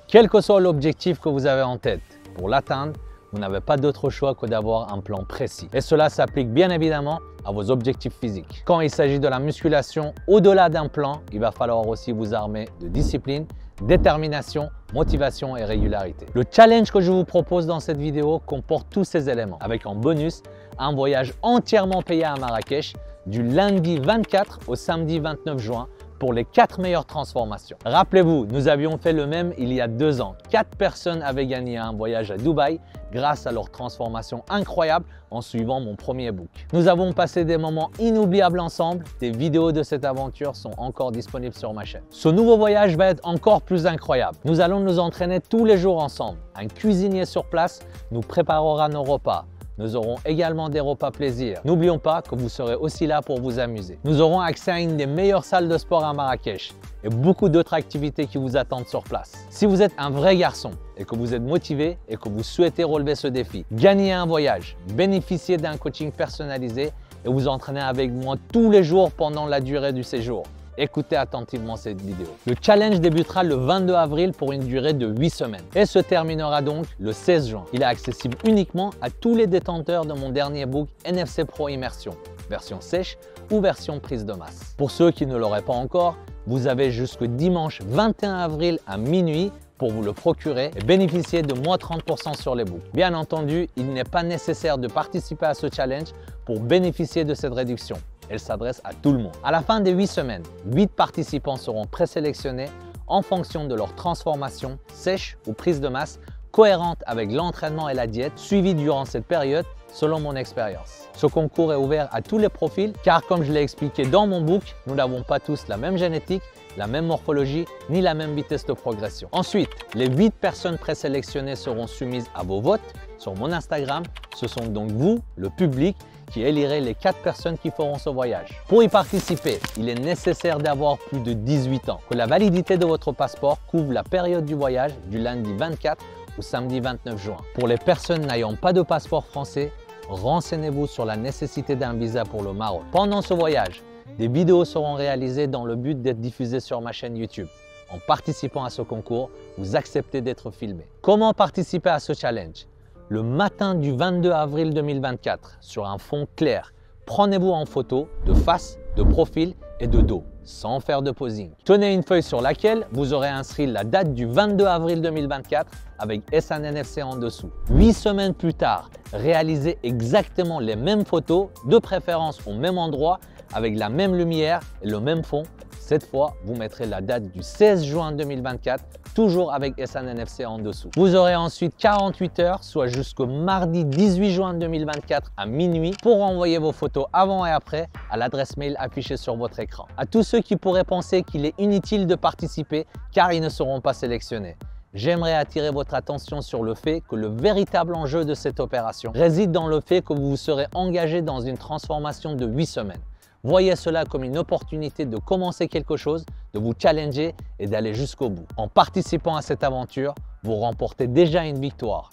Quel que soit l'objectif que vous avez en tête, pour l'atteindre, vous n'avez pas d'autre choix que d'avoir un plan précis. Et cela s'applique bien évidemment à vos objectifs physiques. Quand il s'agit de la musculation, au-delà d'un plan, il va falloir aussi vous armer de discipline, détermination, motivation et régularité. Le challenge que je vous propose dans cette vidéo comporte tous ces éléments, avec en bonus un voyage entièrement payé à Marrakech du lundi 24 au samedi 29 juin pour les 4 meilleures transformations. Rappelez-vous, nous avions fait le même il y a 2 ans. 4 personnes avaient gagné un voyage à Dubaï grâce à leur transformation incroyable en suivant mon premier book. Nous avons passé des moments inoubliables ensemble. Des vidéos de cette aventure sont encore disponibles sur ma chaîne. Ce nouveau voyage va être encore plus incroyable. Nous allons nous entraîner tous les jours ensemble. Un cuisinier sur place nous préparera nos repas. Nous aurons également des repas plaisir. N'oublions pas que vous serez aussi là pour vous amuser. Nous aurons accès à une des meilleures salles de sport à Marrakech et beaucoup d'autres activités qui vous attendent sur place. Si vous êtes un vrai garçon et que vous êtes motivé et que vous souhaitez relever ce défi, gagner un voyage, bénéficier d'un coaching personnalisé et vous entraîner avec moi tous les jours pendant la durée du séjour, écoutez attentivement cette vidéo. Le challenge débutera le 22 avril pour une durée de 8 semaines et se terminera donc le 16 juin. Il est accessible uniquement à tous les détenteurs de mon dernier book NFC Pro Immersion, version sèche ou version prise de masse. Pour ceux qui ne l'auraient pas encore, vous avez jusqu'au dimanche 21 avril à minuit pour vous le procurer et bénéficier de moins 30% sur les books. Bien entendu, il n'est pas nécessaire de participer à ce challenge pour bénéficier de cette réduction. Elle s'adresse à tout le monde. À la fin des 8 semaines, 8 participants seront présélectionnés en fonction de leur transformation sèche ou prise de masse cohérente avec l'entraînement et la diète suivie durant cette période selon mon expérience. Ce concours est ouvert à tous les profils car comme je l'ai expliqué dans mon book, nous n'avons pas tous la même génétique, la même morphologie ni la même vitesse de progression. Ensuite, les 8 personnes présélectionnées seront soumises à vos votes sur mon Instagram. Ce sont donc vous, le public, qui élirez les 4 personnes qui feront ce voyage. Pour y participer, il est nécessaire d'avoir plus de 18 ans, que la validité de votre passeport couvre la période du voyage du lundi 24 au samedi 29 juin. Pour les personnes n'ayant pas de passeport français, renseignez-vous sur la nécessité d'un visa pour le Maroc. Pendant ce voyage, des vidéos seront réalisées dans le but d'être diffusées sur ma chaîne YouTube. En participant à ce concours, vous acceptez d'être filmé. Comment participer à ce challenge? Le matin du 22 avril 2024, sur un fond clair, prenez-vous en photo de face, de profil et de dos, sans faire de posing. Tenez une feuille sur laquelle vous aurez inscrit la date du 22 avril 2024 avec SNNFC en dessous. 8 semaines plus tard, réalisez exactement les mêmes photos, de préférence au même endroit, avec la même lumière et le même fond. Cette fois, vous mettrez la date du 16 juin 2024, toujours avec SNNFC en dessous. Vous aurez ensuite 48 heures, soit jusqu'au mardi 18 juin 2024 à minuit, pour envoyer vos photos avant et après à l'adresse mail affichée sur votre écran. À tous ceux qui pourraient penser qu'il est inutile de participer car ils ne seront pas sélectionnés, j'aimerais attirer votre attention sur le fait que le véritable enjeu de cette opération réside dans le fait que vous vous serez engagé dans une transformation de 8 semaines. Voyez cela comme une opportunité de commencer quelque chose, de vous challenger et d'aller jusqu'au bout. En participant à cette aventure, vous remportez déjà une victoire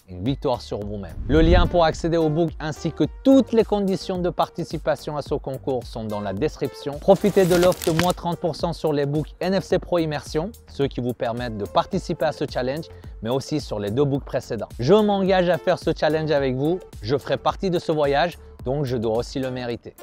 sur vous-même. Le lien pour accéder au book ainsi que toutes les conditions de participation à ce concours sont dans la description. Profitez de l'offre de moins 30% sur les books NFC Pro Immersion, ceux qui vous permettent de participer à ce challenge, mais aussi sur les 2 books précédents. Je m'engage à faire ce challenge avec vous, je ferai partie de ce voyage, donc je dois aussi le mériter.